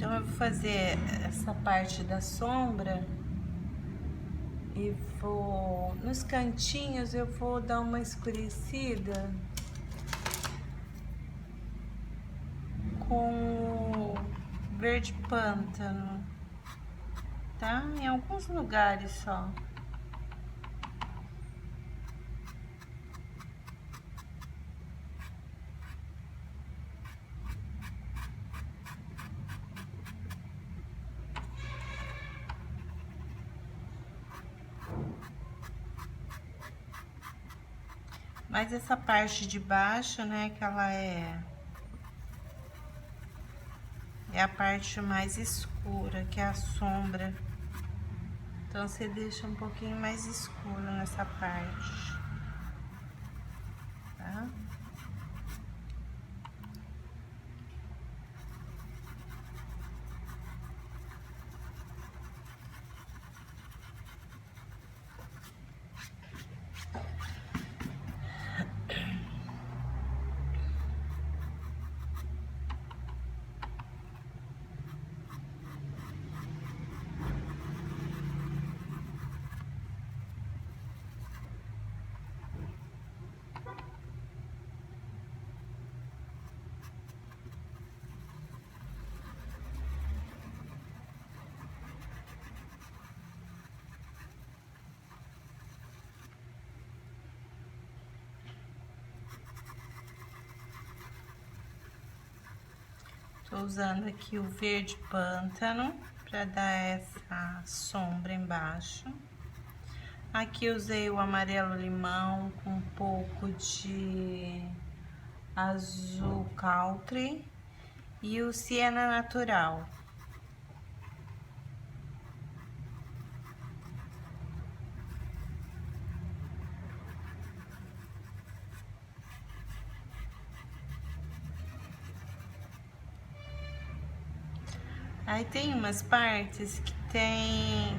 Então, eu vou fazer essa parte da sombra e vou... Nos cantinhos eu vou dar uma escurecida com o verde pântano, tá? Em alguns lugares só. Mas essa parte de baixo, né, que ela é a parte mais escura, que é a sombra. Então, você deixa um pouquinho mais escuro nessa parte, tá? Tô usando aqui o verde pântano para dar essa sombra embaixo. Aqui usei o amarelo limão com um pouco de azul country e o siena natural. Aí tem umas partes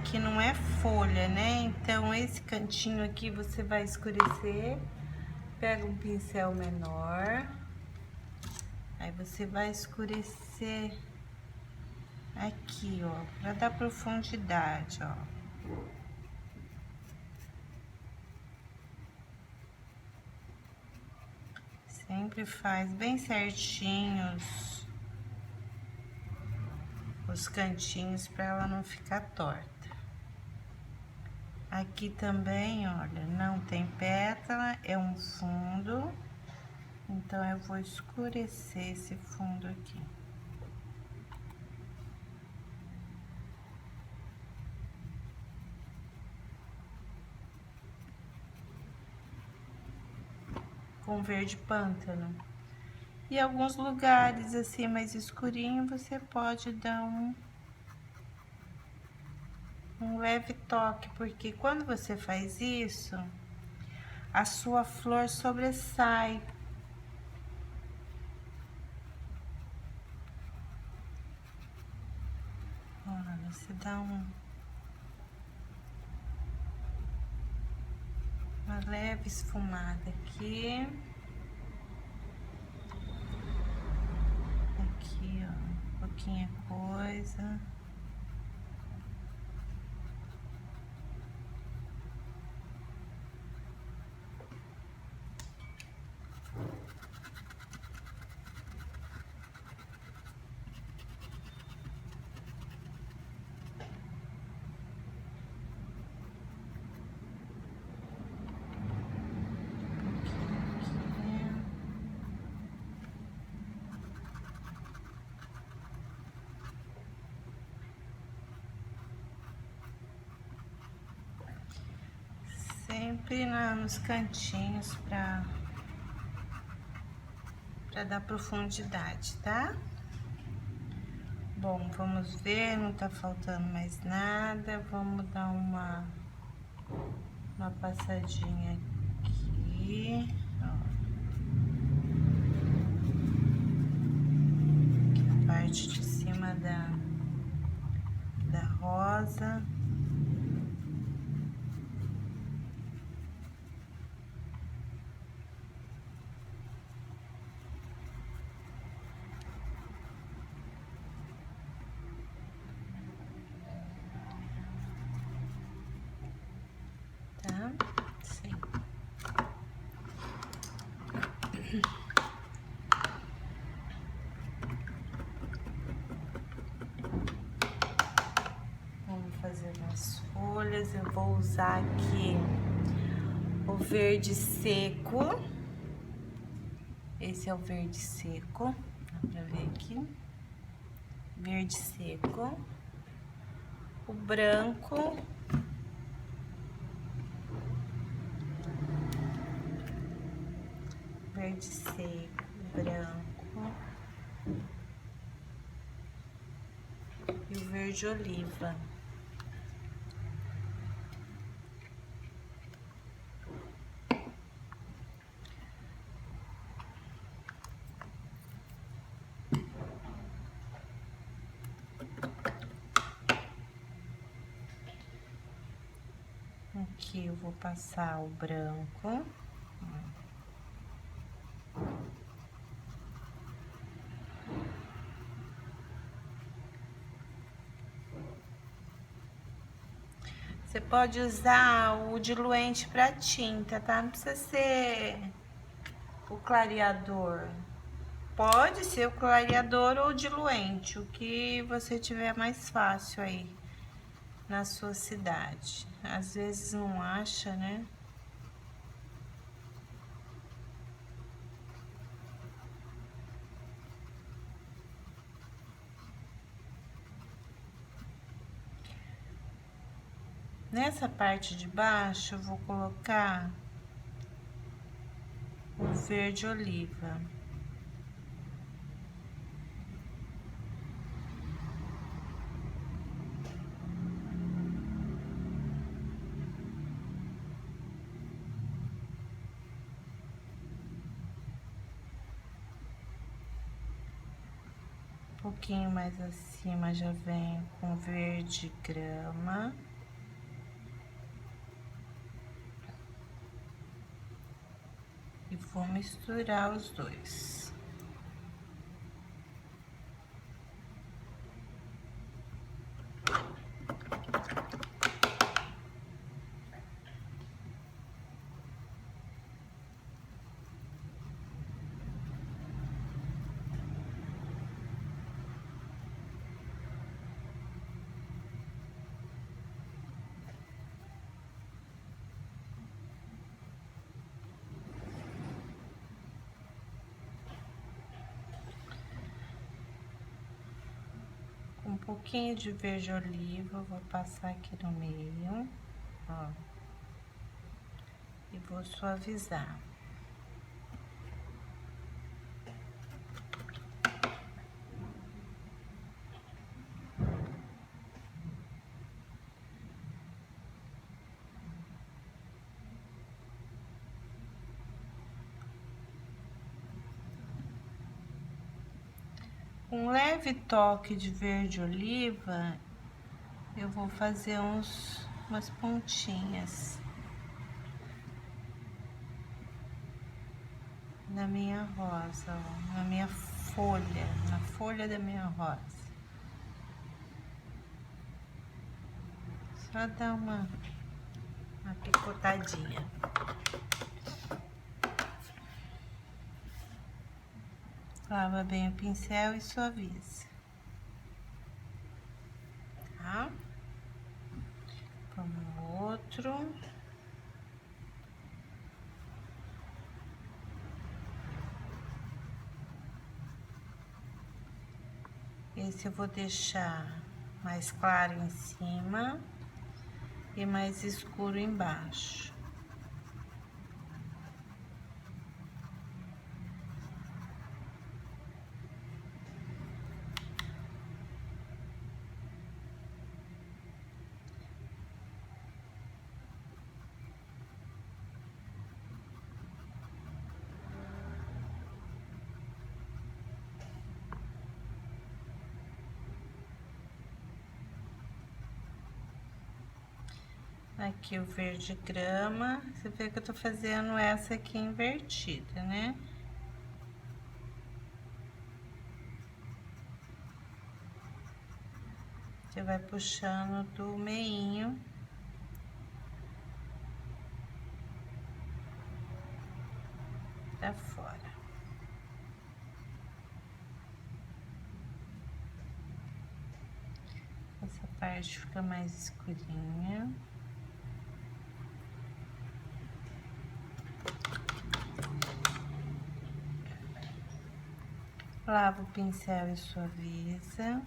que não é folha, né? Então esse cantinho aqui você vai escurecer, pega um pincel menor, aí você vai escurecer aqui, ó, pra dar profundidade, ó. Sempre faz bem certinhos os cantinhos para ela não ficar torta. Aqui também, olha, não tem pétala, é um fundo, então eu vou escurecer esse fundo aqui. Com verde pântano. E alguns lugares assim mais escurinho, você pode dar um leve toque, porque quando você faz isso, a sua flor sobressai. Olha, você dá uma leve esfumada aqui. Aqui, ó, pouquinha coisa. Sempre nos cantinhos pra dar profundidade, tá? Bom, vamos ver, não tá faltando mais nada. Vamos dar uma passadinha aqui, ó. Aqui a parte de cima da rosa. vou usar aqui o verde seco. Esse é o verde seco, dá pra ver aqui. Verde seco. O branco. Verde seco, branco. E o verde oliva. Aqui eu vou passar o branco. Você pode usar o diluente para tinta, tá? Não precisa ser o clareador. Pode ser o clareador ou o diluente, o que você tiver mais fácil aí na sua cidade. Às vezes não acha, né? Nessa parte de baixo eu vou colocar o verde oliva. Um pouquinho mais acima já vem com verde grama. E vou misturar os dois. Um pouquinho de verde oliva, vou passar aqui no meio, ó, e vou suavizar. Um leve toque de verde oliva, eu vou fazer umas pontinhas na minha rosa, ó, na minha folha, na folha da minha rosa. Só dar uma picotadinha. Lava bem o pincel e suaviza. Tá? Vamos outro. Esse eu vou deixar mais claro em cima e mais escuro embaixo. Aqui o verde grama, você vê que eu tô fazendo essa aqui invertida, né? Você vai puxando do meinho pra fora. Essa parte fica mais escurinha. Lava o pincel e suaviza.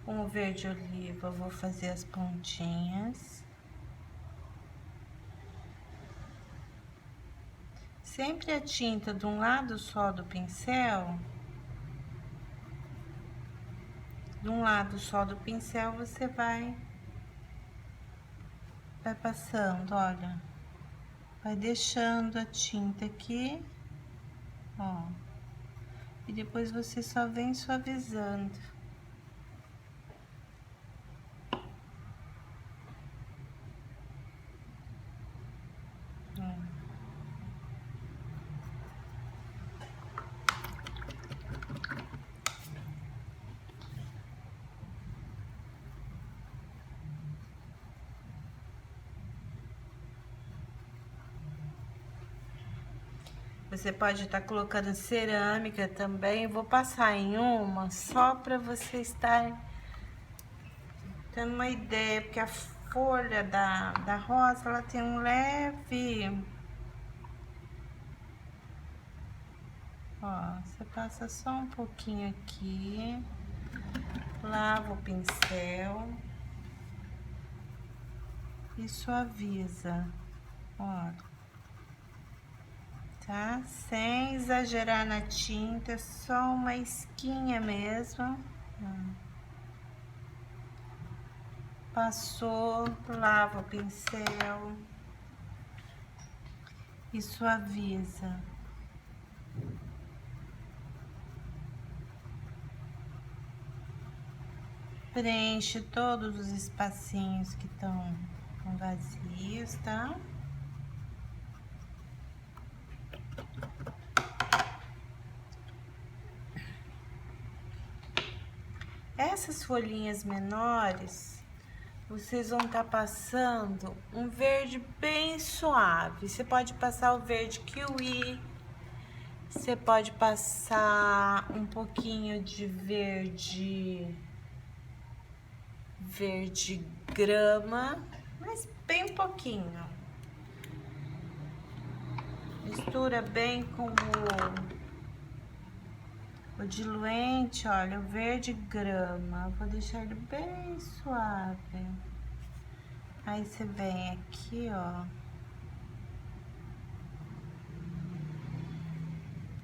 Com o verde oliva, eu vou fazer as pontinhas. Sempre a tinta de um lado só do pincel. De um lado só do pincel, você vai passando, olha. Vai deixando a tinta aqui, ó. E depois você só vem suavizando. Você pode estar colocando cerâmica também. Eu vou passar em uma só para você estar tendo uma ideia, porque a folha da rosa, ela tem um leve... Ó, você passa só um pouquinho aqui, lava o pincel e suaviza, ó. Tá? Sem exagerar na tinta, só uma esquinha mesmo. Passou, lava o pincel e suaviza. Preenche todos os espacinhos que estão vazios, tá? Essas folhinhas menores, vocês vão estar passando um verde bem suave. Você pode passar o verde kiwi, você pode passar um pouquinho de verde grama, mas bem pouquinho. Mistura bem com o diluente, olha, o verde grama. Vou deixar ele bem suave. Aí você vem aqui, ó.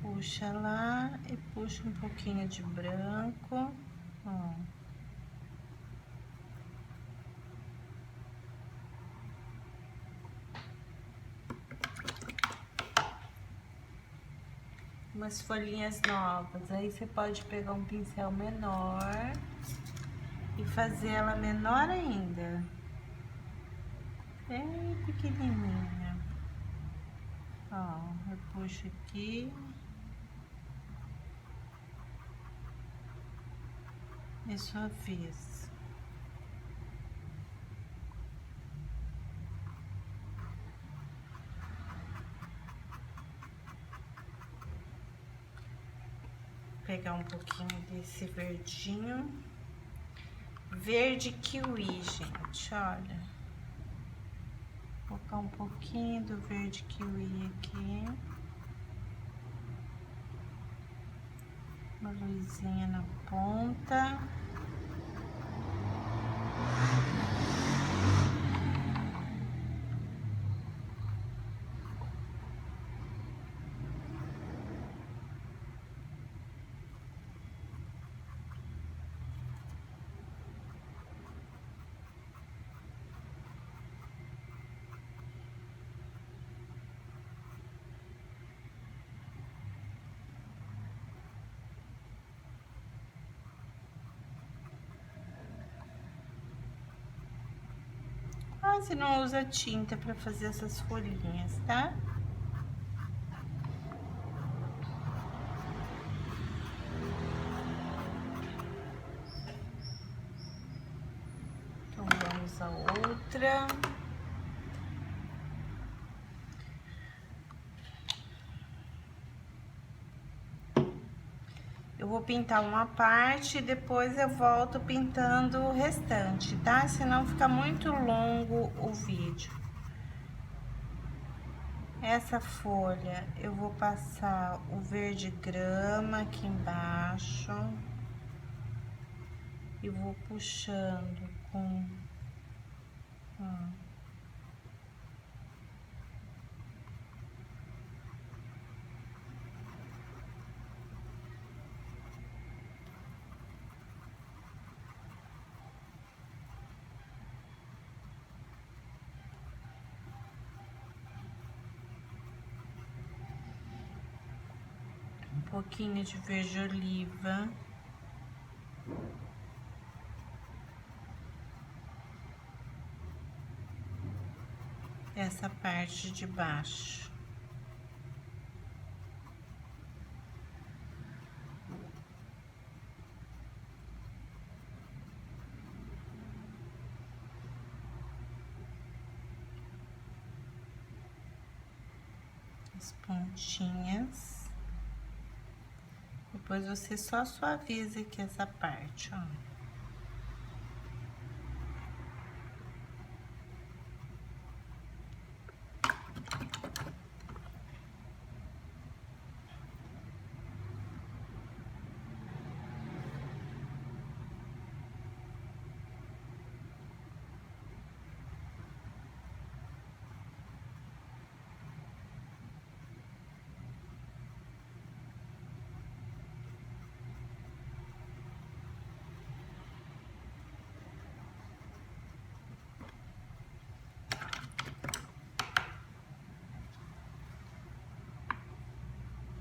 Puxa lá e puxa um pouquinho de branco, ó. Umas folhinhas novas. Aí você pode pegar um pincel menor e fazer ela menor ainda. Bem pequenininha. Ó, eu puxo aqui. E suavizo. Pegar um pouquinho desse verdinho. Verde kiwi, gente, olha. Vou colocar um pouquinho do verde kiwi aqui. Uma luzinha na ponta. Quase não usa tinta para fazer essas folhinhas, tá? Então, vamos a outra. vou pintar uma parte e depois eu volto pintando o restante, tá? Senão fica muito longo o vídeo. Essa folha eu vou passar o verde grama aqui embaixo e vou puxando com um pouquinho de verde oliva. Essa parte de baixo. As pontinhas. Depois você só suaviza aqui essa parte, ó.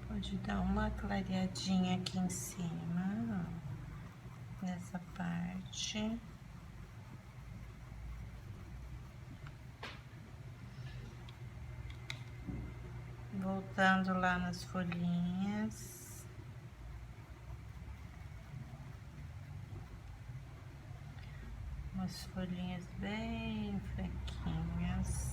Pode dar uma clareadinha aqui em cima, ó, nessa parte. Voltando lá nas folhinhas. Umas folhinhas bem fraquinhas.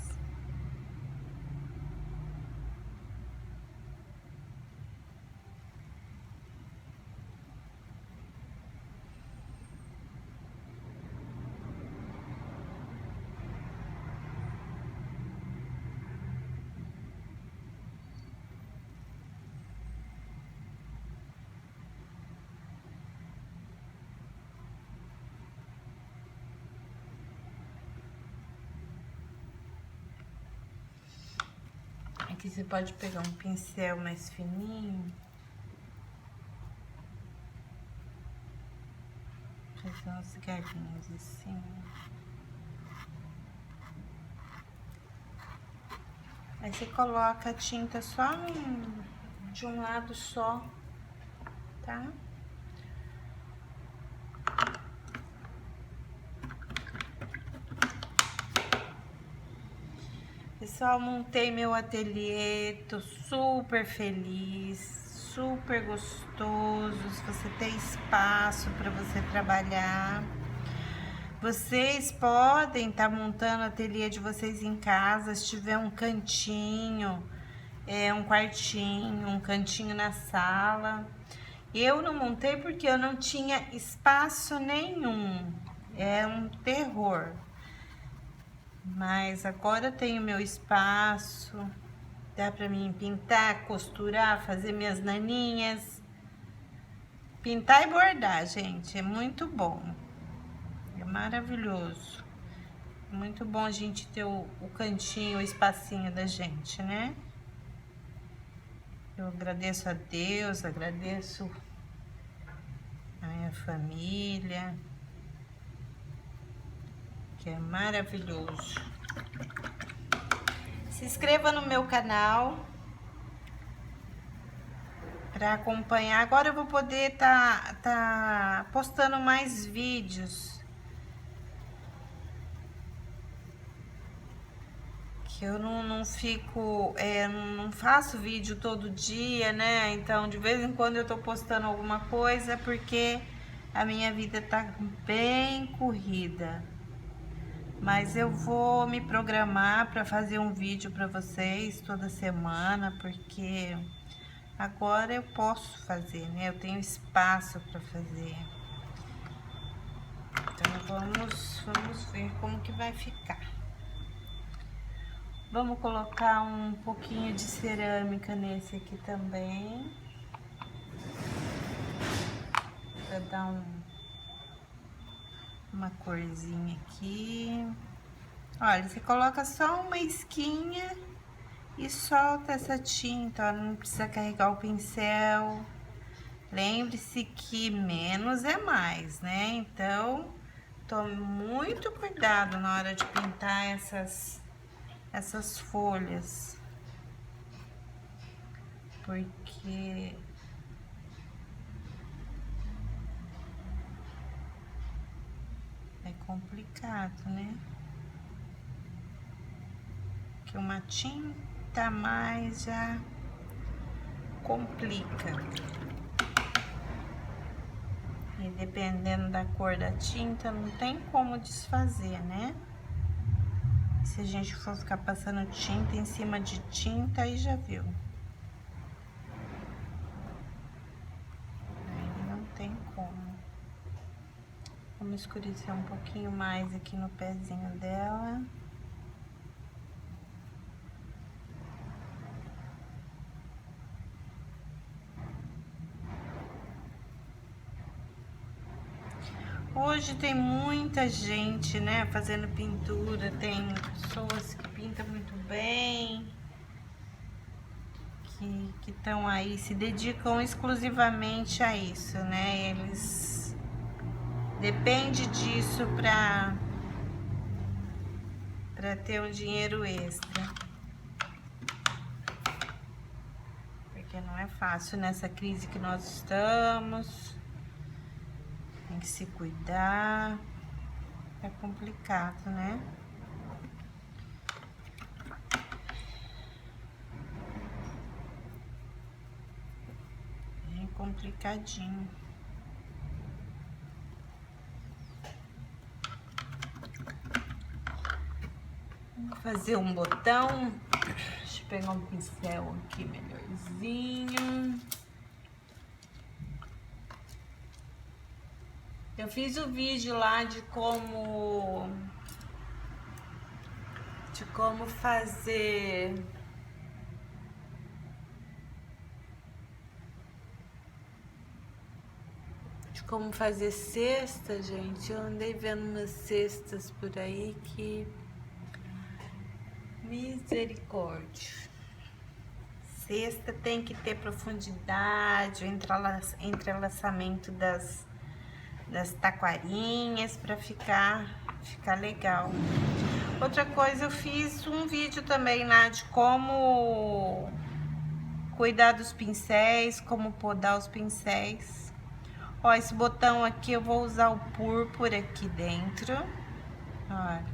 Aqui você pode pegar um pincel mais fininho. Fazer uns galinhos assim. Aí você coloca a tinta só de um lado só, tá? Pessoal, montei meu ateliê, tô super feliz, super gostoso. Se você tem espaço para você trabalhar, vocês podem estar montando o ateliê de vocês em casa, se tiver um cantinho, um quartinho, um cantinho na sala. Eu não montei porque eu não tinha espaço nenhum, é um terror. Mas agora eu tenho meu espaço, dá pra mim pintar, costurar, fazer minhas naninhas. Pintar e bordar, gente, é muito bom. É maravilhoso. É muito bom a gente ter o cantinho, o espacinho da gente, né? Eu agradeço a Deus, agradeço a minha família, que é maravilhoso. Se inscreva no meu canal para acompanhar. Agora eu vou poder tá postando mais vídeos. Que eu não fico, não faço vídeo todo dia, né? Então, de vez em quando eu tô postando alguma coisa, porque a minha vida tá bem corrida. Mas eu vou me programar para fazer um vídeo para vocês toda semana, porque Agora eu posso fazer, né? Eu tenho espaço para fazer. Então, vamos ver como que vai ficar. Vamos colocar um pouquinho de cerâmica nesse aqui também. Pra dar uma corzinha aqui. Olha, você coloca só uma isquinha e solta essa tinta, ó, não precisa carregar o pincel. Lembre-se que menos é mais, né? Então, tome muito cuidado na hora de pintar essas folhas. Porque é complicado, né? Que uma tinta a mais já complica. E dependendo da cor da tinta, não tem como desfazer, né? Se a gente for ficar passando tinta em cima de tinta, aí já viu. Aí não tem como. Vamos escurecer um pouquinho mais aqui no pezinho dela. Hoje tem muita gente, né, fazendo pintura, tem pessoas que pintam muito bem, que estão aí, se dedicam exclusivamente a isso, né, eles dependem disso para ter um dinheiro extra. Porque não é fácil nessa crise que nós estamos, tem que se cuidar, é complicado, né? Complicadinho. Vou fazer um botão. Deixa eu pegar um pincel aqui melhorzinho. Eu fiz o vídeo lá de como fazer cesta, gente. Eu andei vendo umas cestas por aí que... misericórdia. Cesta tem que ter profundidade, o entrelaçamento das taquarinhas para ficar legal. Outra coisa, eu fiz um vídeo também lá de como cuidar dos pincéis, como podar os pincéis. Ó, esse botão aqui eu vou usar o púrpura aqui dentro. Olha.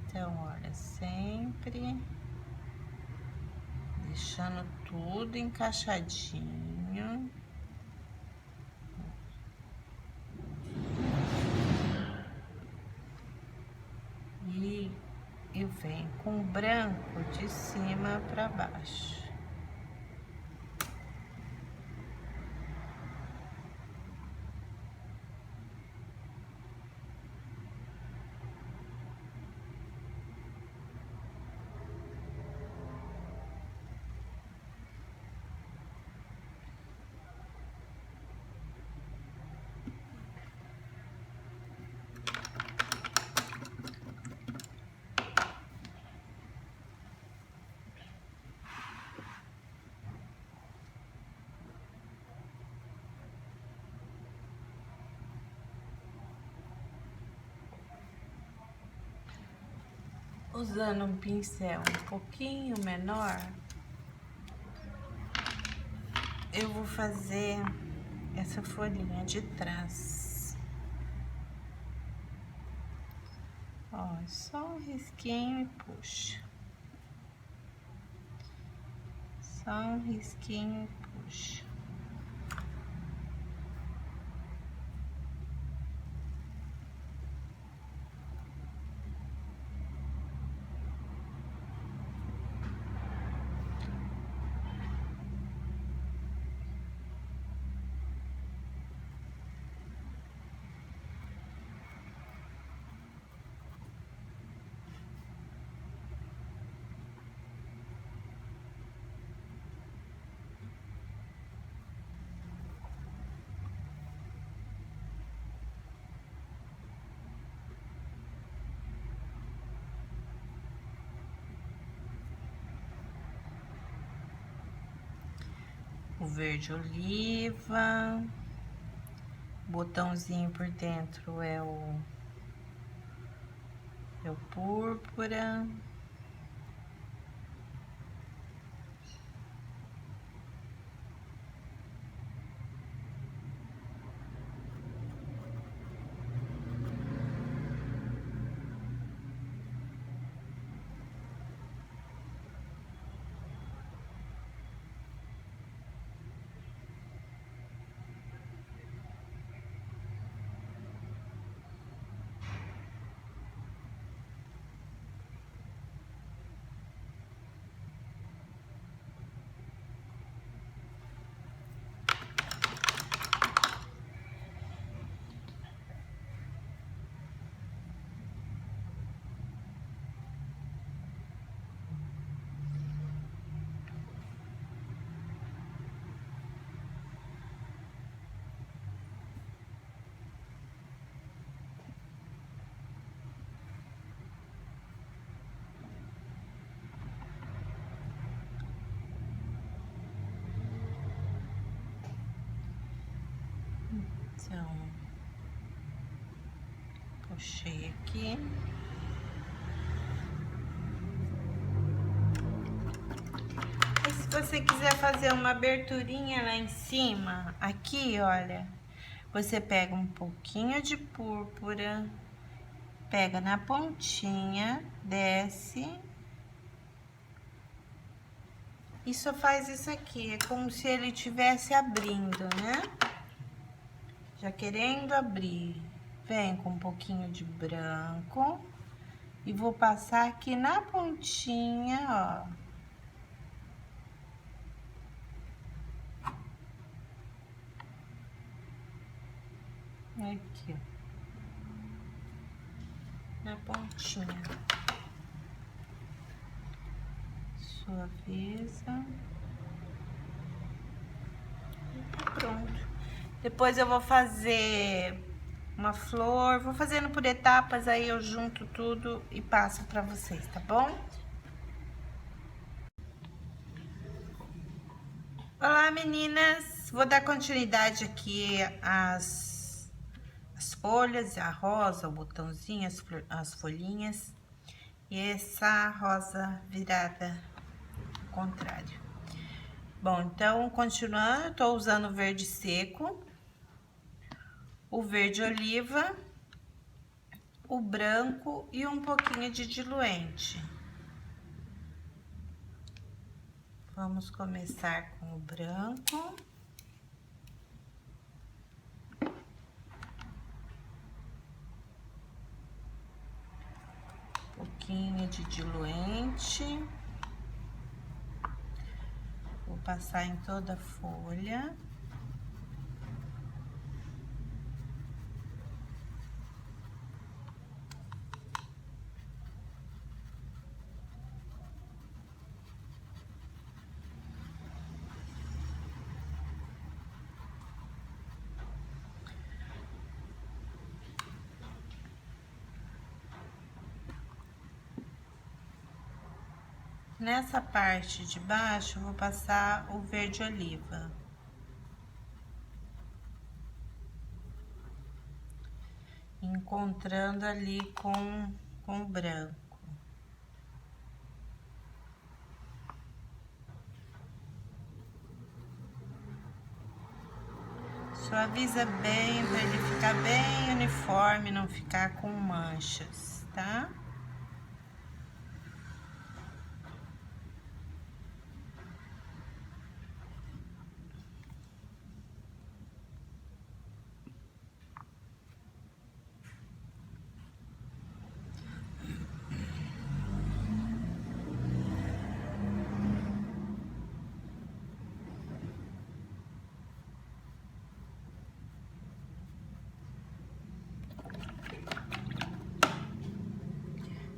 Então, olha, sempre deixando tudo encaixadinho. E eu venho com o branco de cima para baixo. Usando um pincel um pouquinho menor, eu vou fazer essa folhinha de trás. Ó, só um risquinho e puxa. Só um risquinho e puxa. o verde oliva, botãozinho por dentro é o púrpura. Então, puxei aqui. E se você quiser fazer uma aberturinha lá em cima, aqui, olha, você pega um pouquinho de púrpura, pega na pontinha, desce e só faz isso aqui. É como se ele estivesse abrindo, né? Já querendo abrir. Vem com um pouquinho de branco e vou passar aqui na pontinha, ó. Aqui, ó. Na pontinha. Suaviza. E pronto. Depois eu vou fazer uma flor, vou fazendo por etapas, aí eu junto tudo e passo pra vocês, tá bom? Olá, meninas! Vou dar continuidade aqui às folhas, a rosa, o botãozinho, as folhinhas. E essa rosa virada ao contrário. Bom, então, continuando, tô usando o verde seco, o verde oliva, o branco e um pouquinho de diluente. Vamos começar com o branco. Um pouquinho de diluente. Vou passar em toda a folha. Nessa parte de baixo, eu vou passar o verde oliva. Encontrando ali com o branco. Suaviza bem para ele ficar bem uniforme, não ficar com manchas, tá?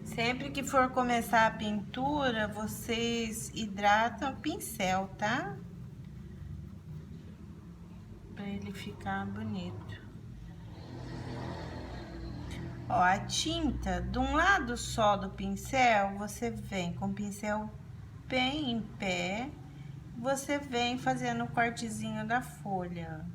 Sempre que for começar a pintura, vocês hidratam o pincel, tá? Pra ele ficar bonito. Ó, a tinta, de um lado só do pincel, você vem com o pincel bem em pé você vem fazendo o cortezinho da folha.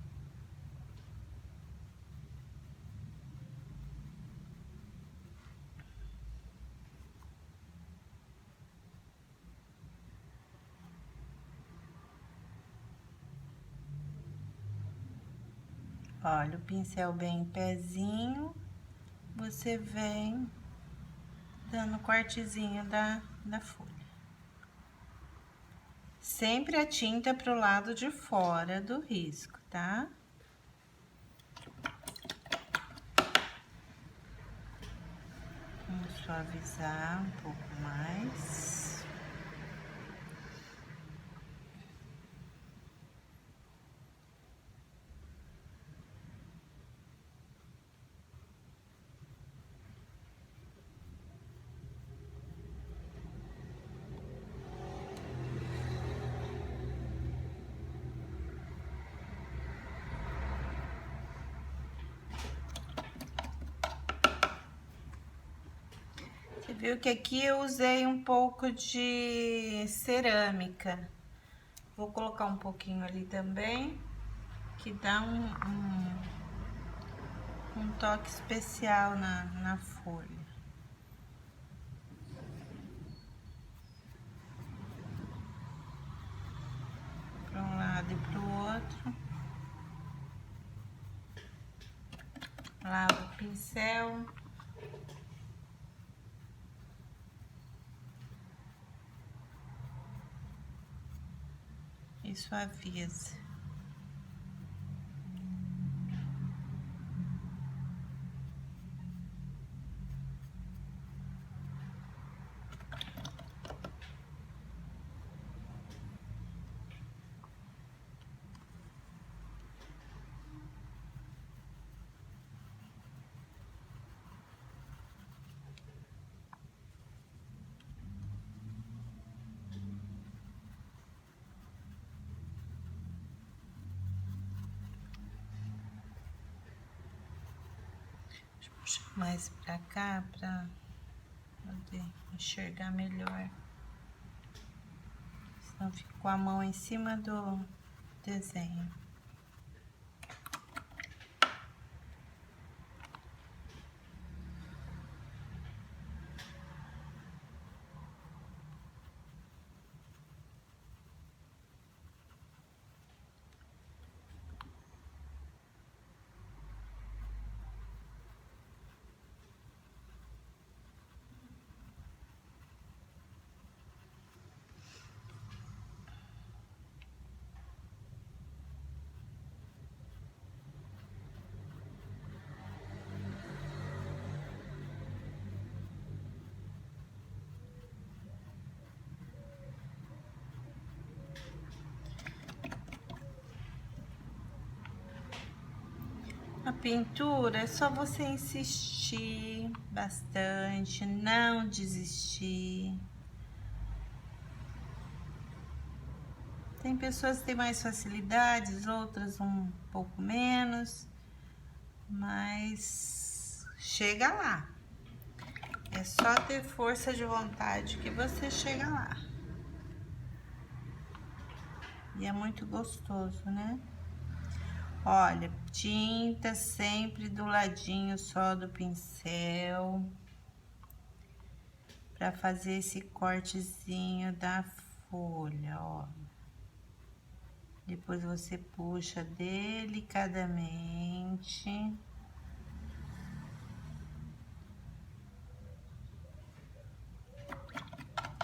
Olha, o pincel bem em pezinho, você vem dando cortezinho da folha. Sempre a tinta pro lado de fora do risco, tá? Vamos suavizar um pouco mais. Você viu que aqui eu usei um pouco de cerâmica. Vou colocar um pouquinho ali também, que dá um toque especial na folha. Para um lado e para o outro. Lava o pincel. E suaviza. Puxa mais pra cá pra poder enxergar melhor. Senão fico com a mão em cima do desenho. A pintura é só você insistir bastante, não desistir. Tem pessoas que têm mais facilidades, outras um pouco menos, mas chega lá. É só ter força de vontade que você chega lá. E é muito gostoso, né? Olha, tinta sempre do ladinho só do pincel, para fazer esse cortezinho da folha, ó. Depois você puxa delicadamente.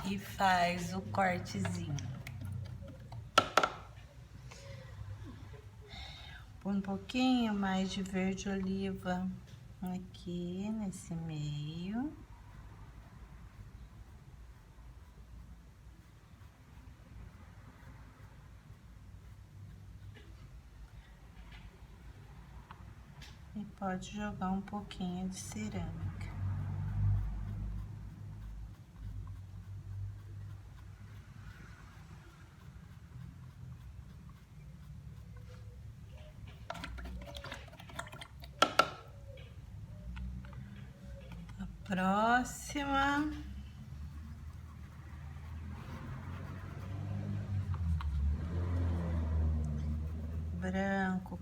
E faz o cortezinho. Põe um pouquinho mais de verde oliva aqui nesse meio. E pode jogar um pouquinho de cerâmica. A próxima.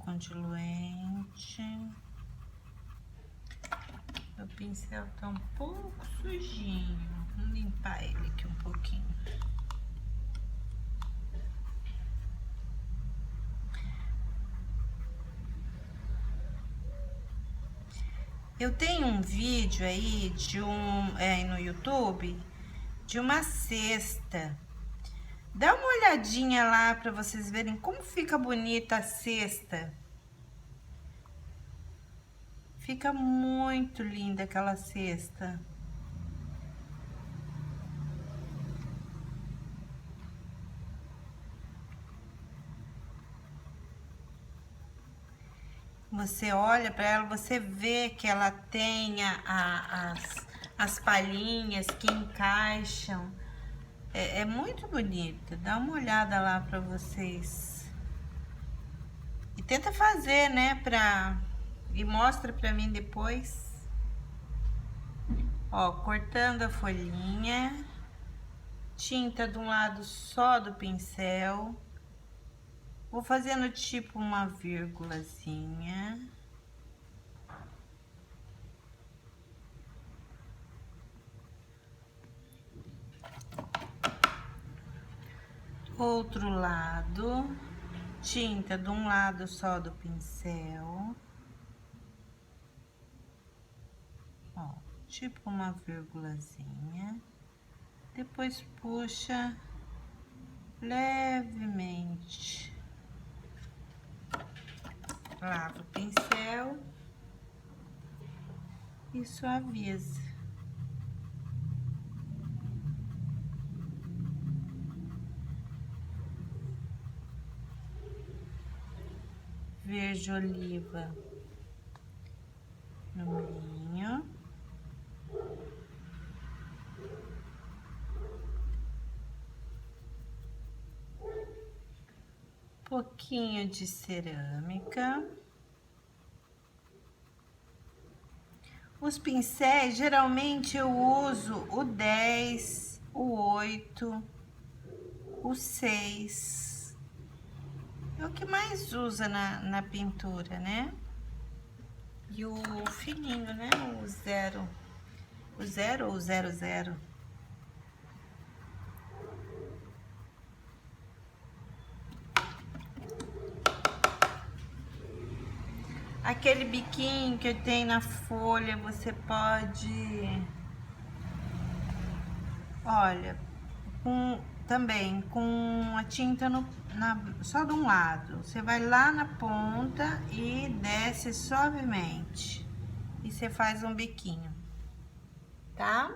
com diluente. O pincel tá um pouco sujinho. Vamos limpar ele aqui um pouquinho. Eu tenho um vídeo aí de no YouTube de uma cesta. Dá uma olhadinha lá para vocês verem como fica bonita a cesta. Fica muito linda aquela cesta. Você olha para ela, você vê que ela tem as palhinhas que encaixam. É muito bonita. Dá uma olhada lá para vocês. E tenta fazer, né, e mostra para mim depois. Ó, cortando a folhinha. Tinta de um lado só do pincel. Vou fazendo tipo uma vírgulazinha. Outro lado, tinta de um lado só do pincel. Ó, tipo uma vírgulazinha. Depois puxa levemente. Lava o pincel e suaviza. Verde oliva no meio. Pouquinho de cerâmica. Os pincéis, geralmente eu uso o 10, o 8, o 6. É o que mais usa na pintura, né? E o fininho, né? O 0. O 0 ou o 00. Aquele biquinho que tem na folha, você pode... Olha, também com a tinta só de um lado. Você vai lá na ponta e desce suavemente. E você faz um biquinho, tá?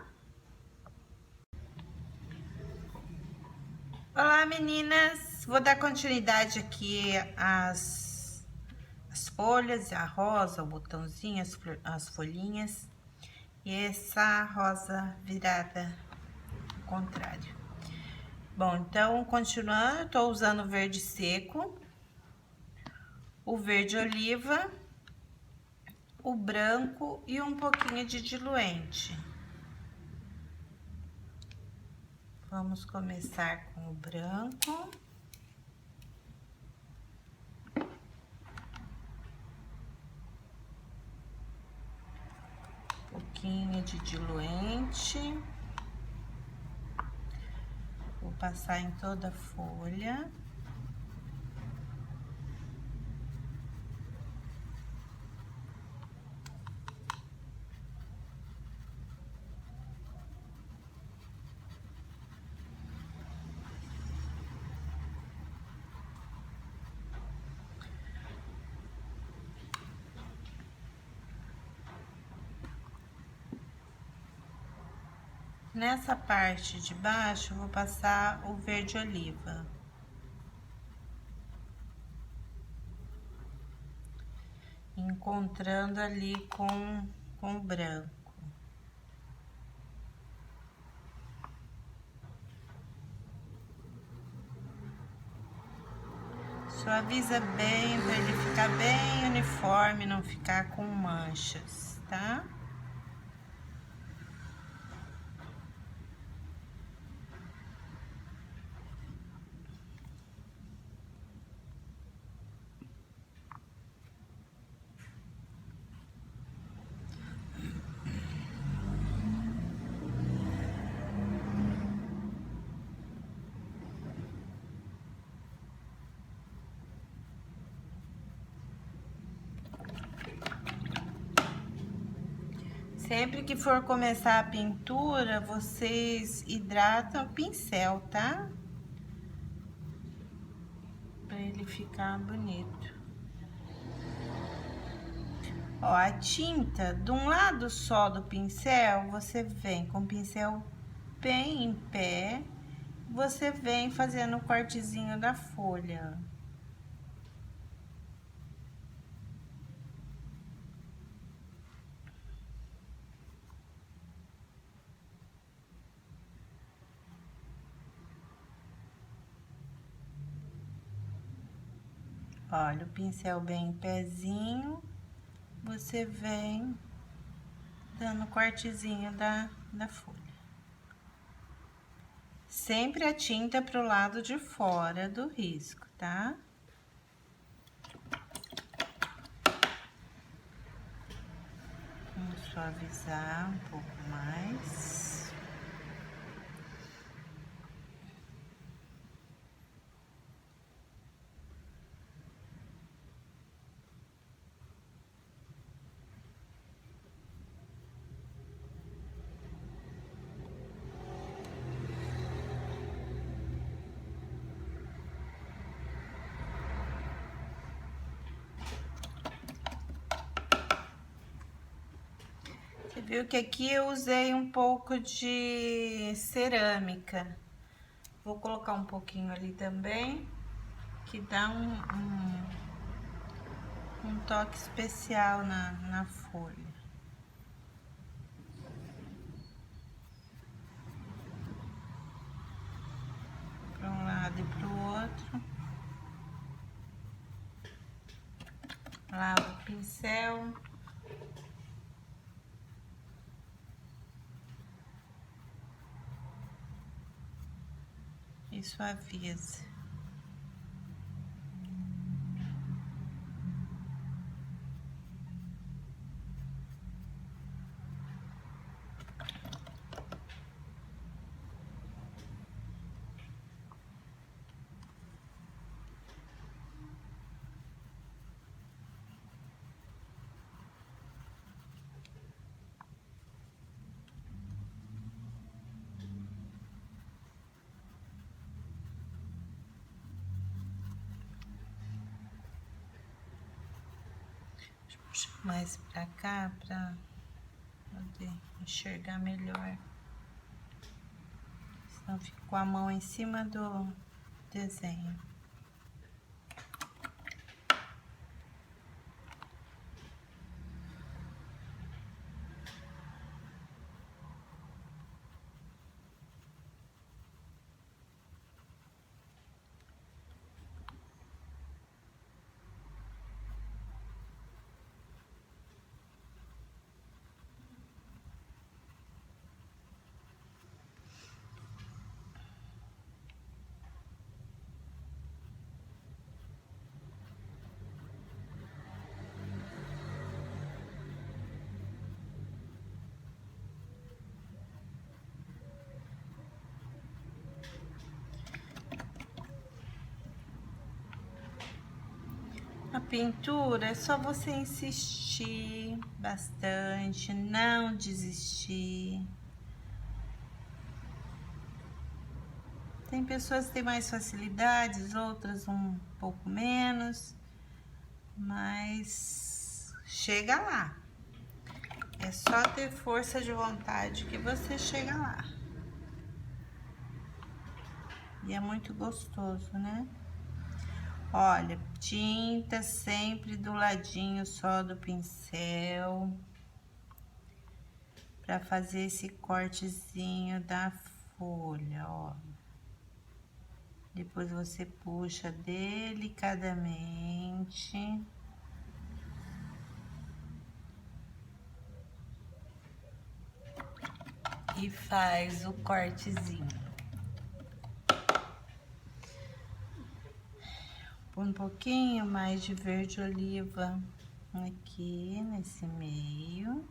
Olá, meninas! Vou dar continuidade aqui às folhas, a rosa, o botãozinho, as folhinhas. E essa rosa virada ao contrário. Bom, então, continuando, eu tô usando o verde seco, o verde oliva, o branco e um pouquinho de diluente. Vamos começar com o branco. Um pouquinho de diluente. Vou passar em toda a folha. Nessa parte de baixo, eu vou passar o verde oliva. Encontrando ali com o branco. Suaviza bem para ele ficar bem uniforme, não ficar com manchas, tá? Sempre que for começar a pintura, vocês hidratam o pincel, tá? Pra ele ficar bonito. Ó, a tinta, de um lado só do pincel, você vem com o pincel bem em pé, você vem fazendo o cortezinho da folha. Olha, o pincel bem em pezinho, você vem dando cortezinho da folha. Sempre a tinta pro lado de fora do risco, tá? Vamos suavizar um pouco mais. Você viu que aqui eu usei um pouco de cerâmica. Vou colocar um pouquinho ali também, que dá um toque especial na folha. Para um lado e para o outro. Lava o pincel. E suaviza. Puxa mais pra cá pra poder enxergar melhor. Senão fico com a mão em cima do desenho. A pintura é só você insistir bastante, não desistir. Tem pessoas que têm mais facilidades, outras um pouco menos, mas chega lá. É só ter força de vontade que você chega lá. E é muito gostoso, né? Olha, tinta sempre do ladinho só do pincel, para fazer esse cortezinho da folha, ó. Depois você puxa delicadamente e faz o cortezinho. Põe um pouquinho mais de verde oliva aqui nesse meio.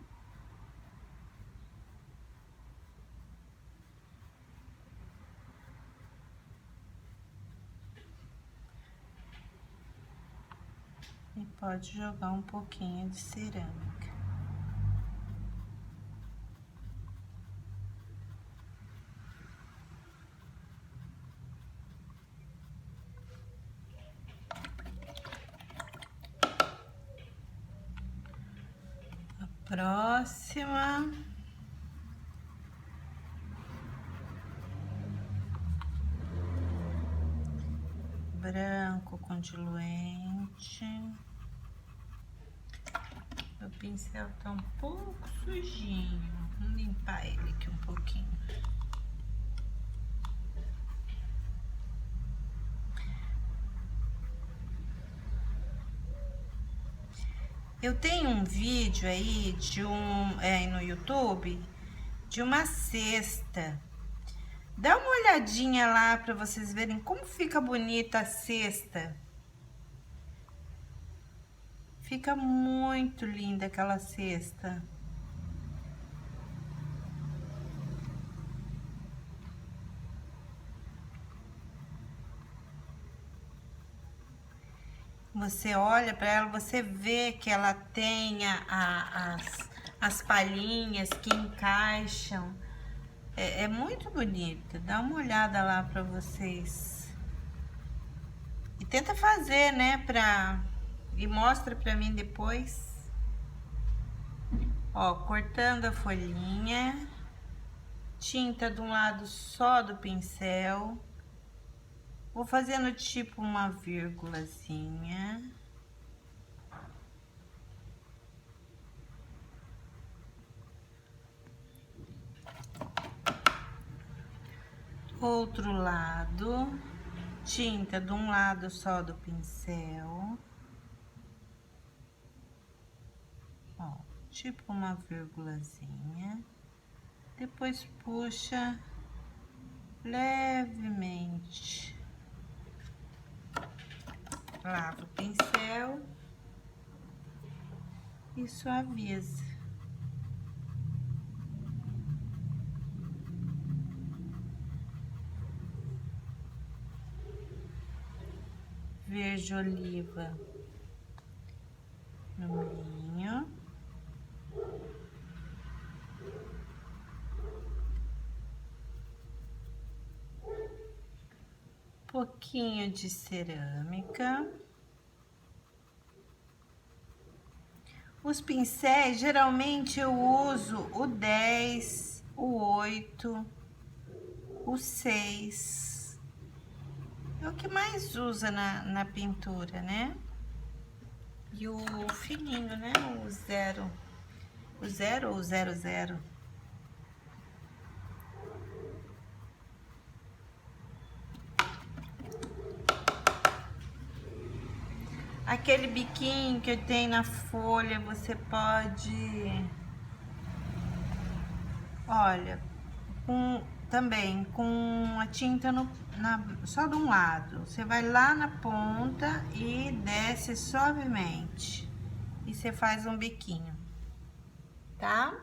E pode jogar um pouquinho de cerâmica. Próxima. Branco com diluente. Meu pincel tá um pouco sujinho. Vamos limpar ele aqui um pouquinho. Eu tenho um vídeo aí de no YouTube de uma cesta. Dá uma olhadinha lá para vocês verem como fica bonita a cesta. Fica muito linda aquela cesta. Você olha para ela, você vê que ela tem as palhinhas que encaixam. É muito bonita. Dá uma olhada lá para vocês. E tenta fazer, né, e mostra para mim depois. Ó, cortando a folhinha. Tinta de um lado só do pincel. Vou fazendo tipo uma vírgulazinha. Outro lado, tinta de um lado só do pincel. Ó, tipo uma vírgulazinha. Depois puxa levemente. Lava o pincel e suaviza. Verde oliva no meio. Pouquinho de cerâmica. Os pincéis, geralmente eu uso o 10, o 8, o 6. É o que mais usa na pintura, né? E o fininho, né? O 0. O 0 ou o 00. Aquele biquinho que tem na folha, você pode... Olha, também com a tinta só de um lado. Você vai lá na ponta e desce suavemente. E você faz um biquinho, tá?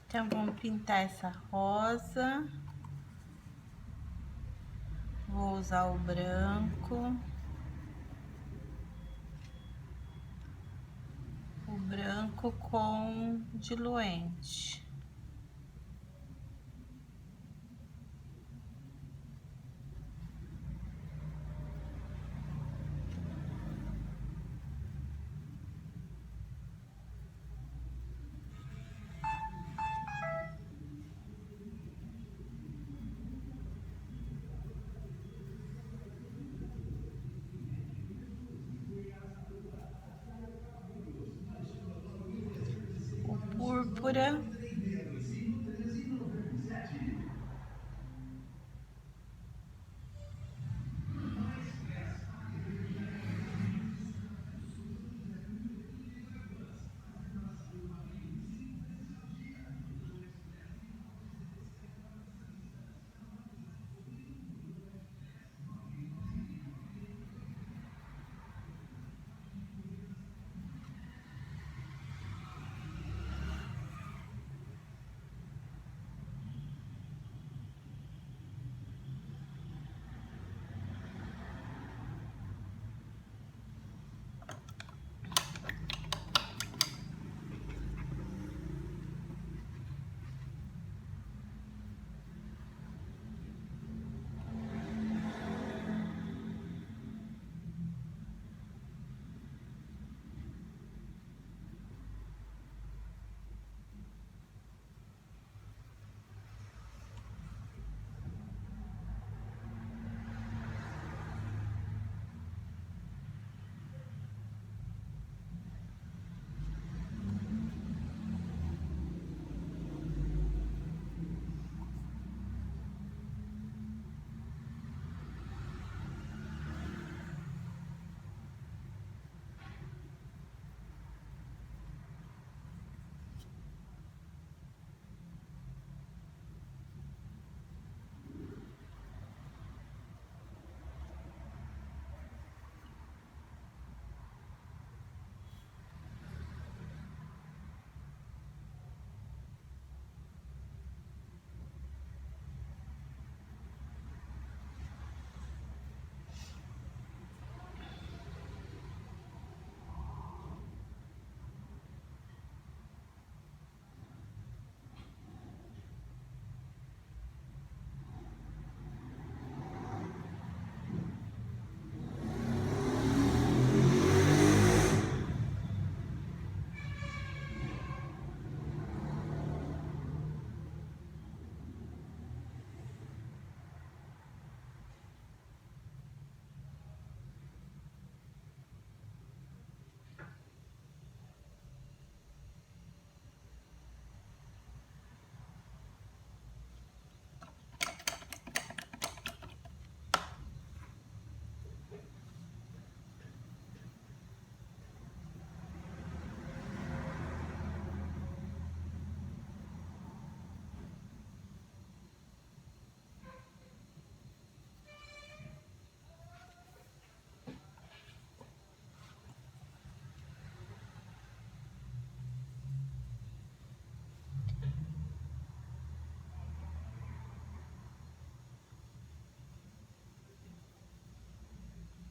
Então, vamos pintar essa rosa. Vou usar o branco. O branco com diluente. O púrpura.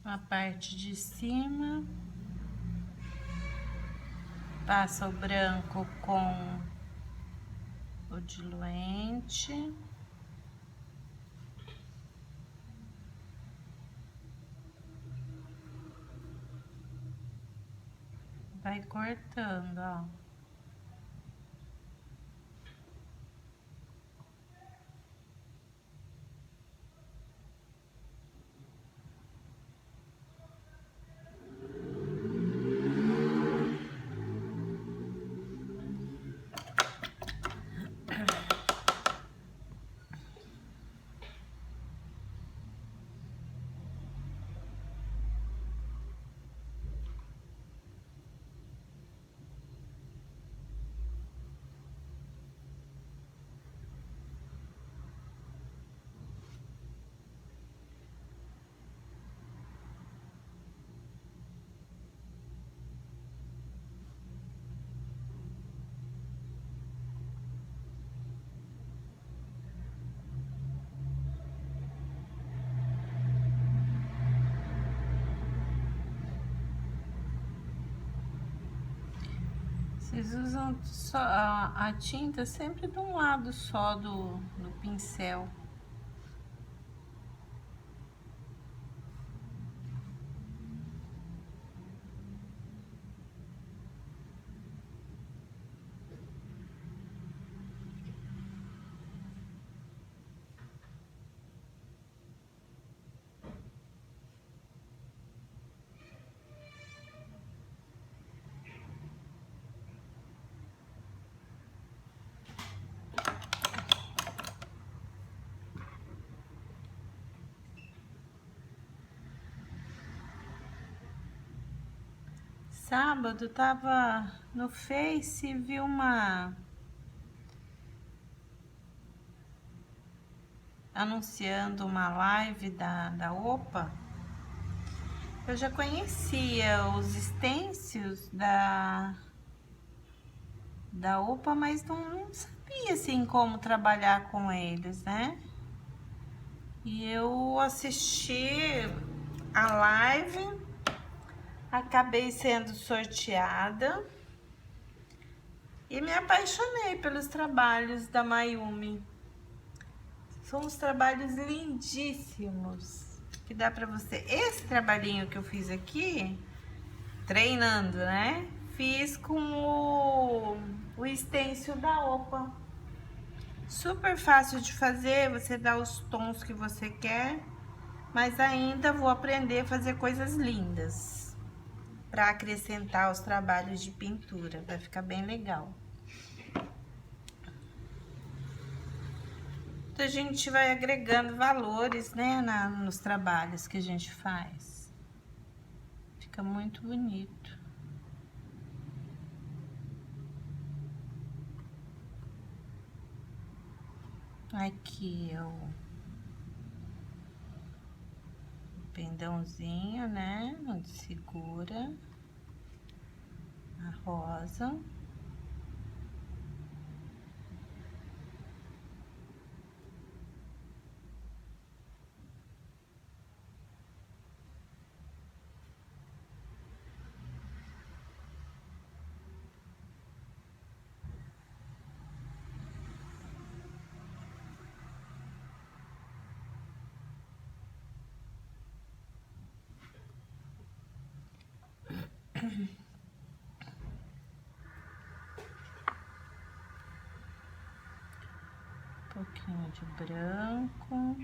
a parte de cima, passa o branco com o diluente. Vai cortando, ó. Vocês usam só a tinta sempre de um lado só do pincel. Sábado tava no Face e vi anunciando uma live da Opa. Eu já conhecia os stencils da Opa, mas não sabia assim como trabalhar com eles, né? E eu assisti a live, acabei sendo sorteada e me apaixonei pelos trabalhos da Mayumi. São uns trabalhos lindíssimos que dá pra você. Esse trabalhinho que eu fiz aqui, treinando, né? Fiz com o stencil da Opa. Super fácil de fazer, você dá os tons que você quer, mas ainda vou aprender a fazer coisas lindas para acrescentar os trabalhos de pintura, vai ficar bem legal. Então, a gente vai agregando valores, né, nos trabalhos que a gente faz. Fica muito bonito. Aqui é o pendãozinho, né, onde segura a rosa. Um pouquinho de branco.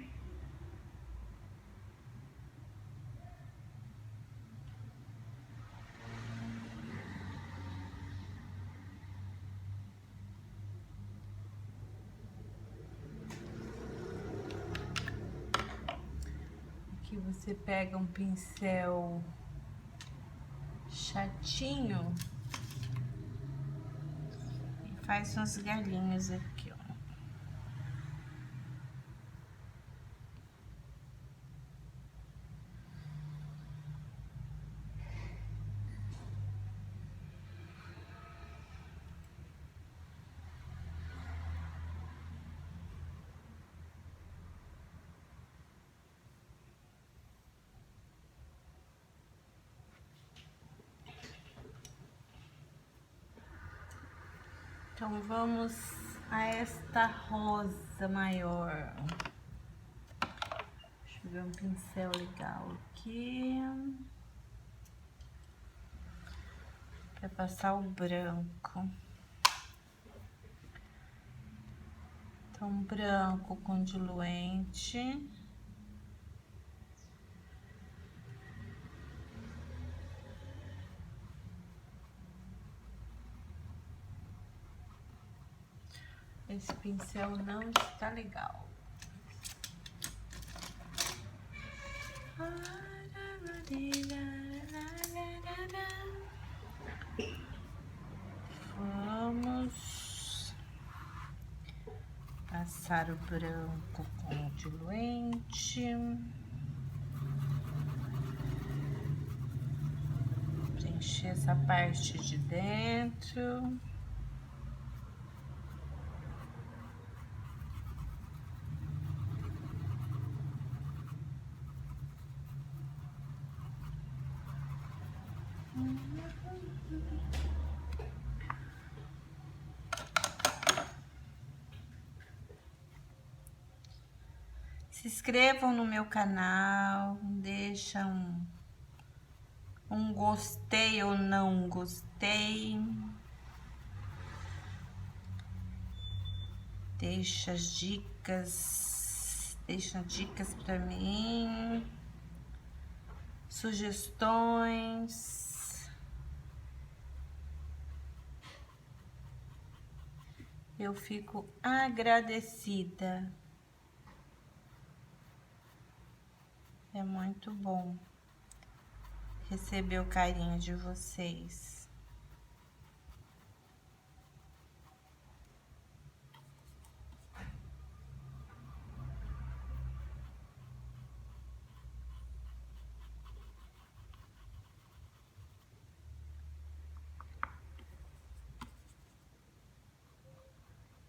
Aqui você pega um pincel chatinho e faz uns galinhos aqui, ó. Então, vamos a esta rosa maior. Deixa eu ver um pincel legal aqui. Pra passar o branco. Então, branco com diluente. Esse pincel não está legal. Vamos passar o branco com o diluente. Preencher essa parte de dentro. Se inscrevam no meu canal, deixa um gostei ou não gostei. Deixa dicas para mim, sugestões. Eu fico agradecida. É muito bom receber o carinho de vocês.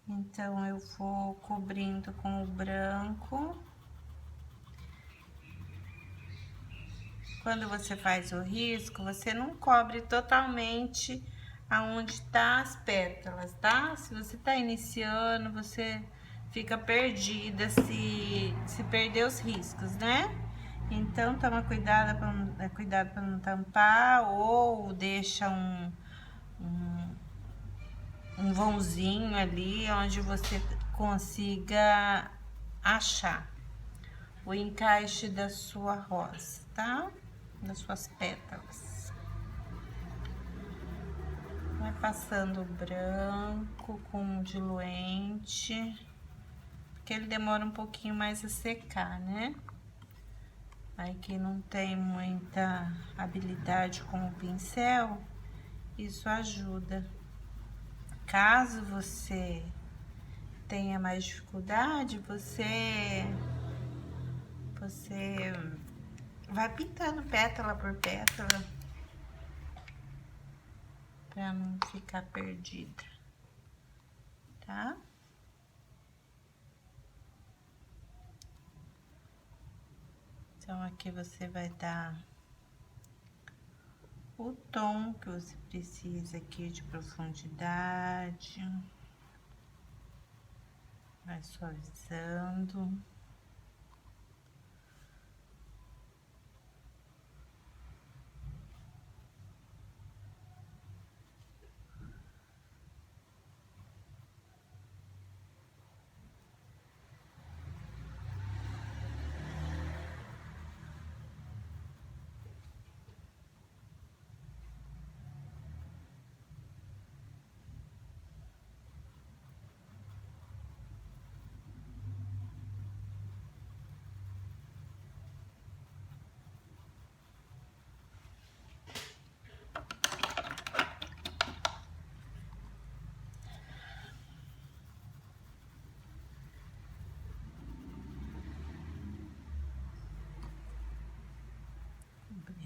Então, eu vou cobrindo com o branco. Quando você faz o risco, você não cobre totalmente aonde tá as pétalas, tá? Se você tá iniciando, você fica perdida se perder os riscos, né? Então, toma cuidado para não tampar, ou deixa um vãozinho ali onde você consiga achar o encaixe da sua rosa, tá? Das suas pétalas. Vai passando o branco com o diluente, porque ele demora um pouquinho mais a secar, né? Aí quem não tem muita habilidade com o pincel, isso ajuda. Caso você tenha mais dificuldade, você vai pintando pétala por pétala para não ficar perdida, tá? Então, aqui você vai dar o tom que você precisa aqui de profundidade. Vai suavizando.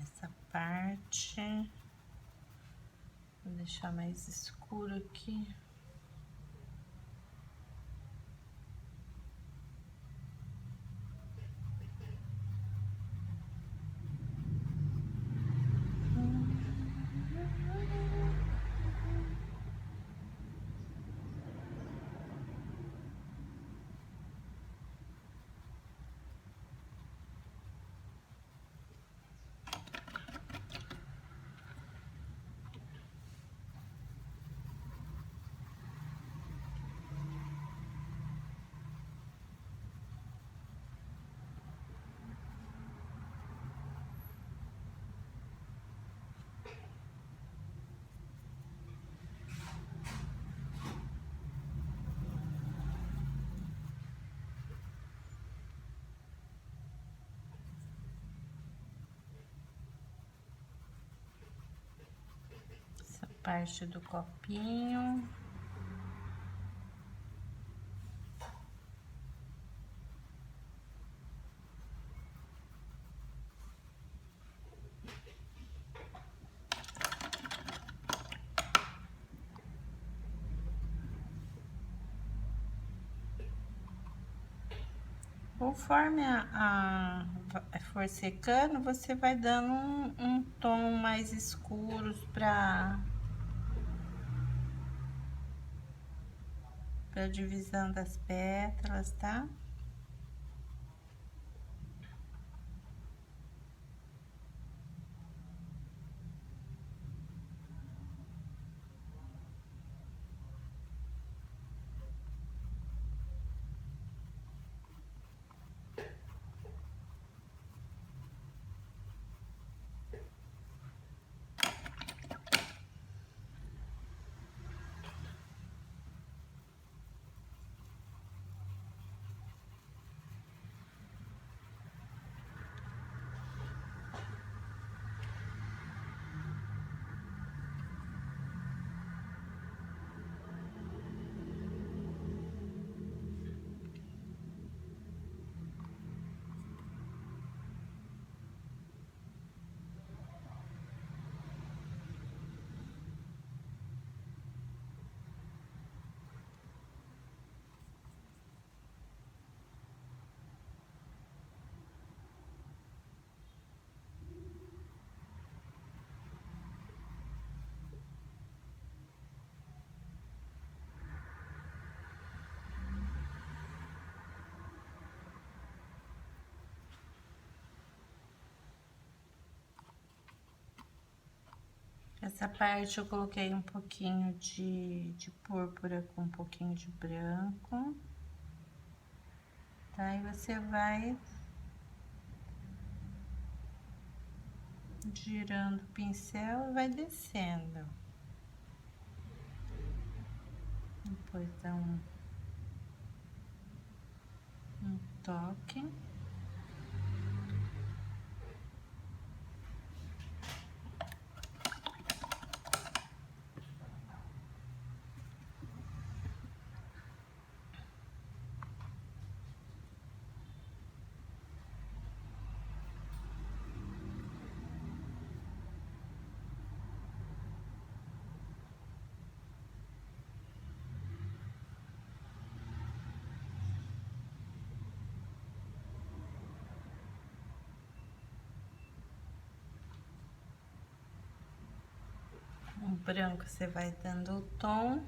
Essa parte, vou deixar mais escuro aqui. parte do copinho. Conforme for secando, você vai dando um tom mais escuro para divisão das pétalas, tá? Essa parte eu coloquei um pouquinho de púrpura com um pouquinho de branco. Tá? E você vai girando o pincel e vai descendo. Depois dá um toque. O branco você vai dando o tom.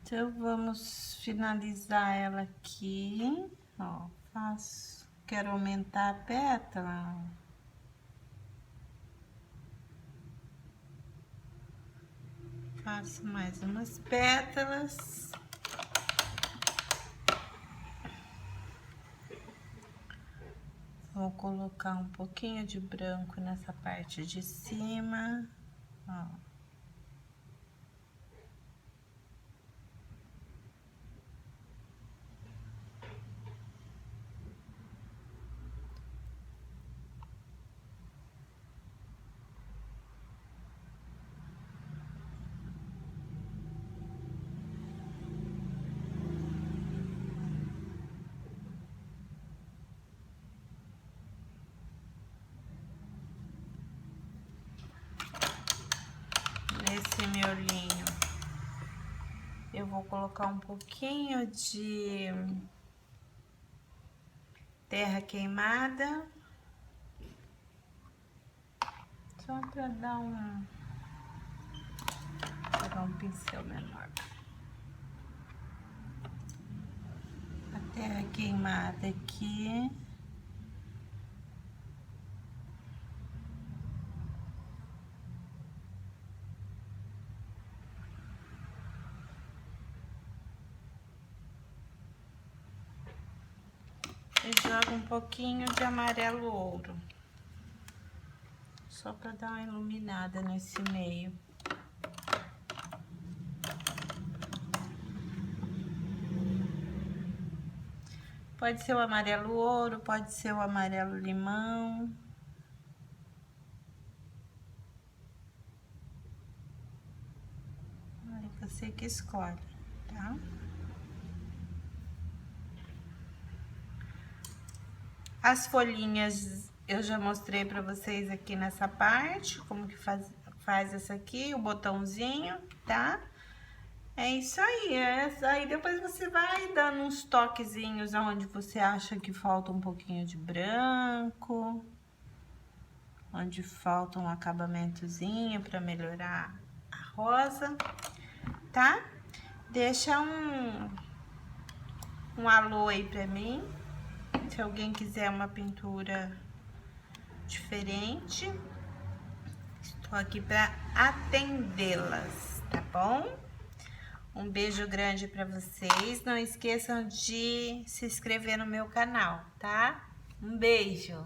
Então, vamos finalizar ela aqui, ó, quero aumentar a pétala. Faço mais umas pétalas. Vou colocar um pouquinho de branco nessa parte de cima, ó. vou colocar um pouquinho de terra queimada. Só pra dar um... Vou pegar um pincel menor. A terra queimada aqui. E jogo um pouquinho de amarelo ouro. Só para dar uma iluminada nesse meio. Pode ser o amarelo ouro, pode ser o amarelo limão. Aí você que escolhe, tá? As folhinhas eu já mostrei pra vocês aqui nessa parte, como que faz essa aqui, o botãozinho, tá? É isso aí, aí depois você vai dando uns toquezinhos onde você acha que falta um pouquinho de branco, onde falta um acabamentozinho pra melhorar a rosa, tá? Deixa um alô aí pra mim, se alguém quiser uma pintura diferente, estou aqui para atendê-las, tá bom? Um beijo grande para vocês, não esqueçam de se inscrever no meu canal, tá? Um beijo!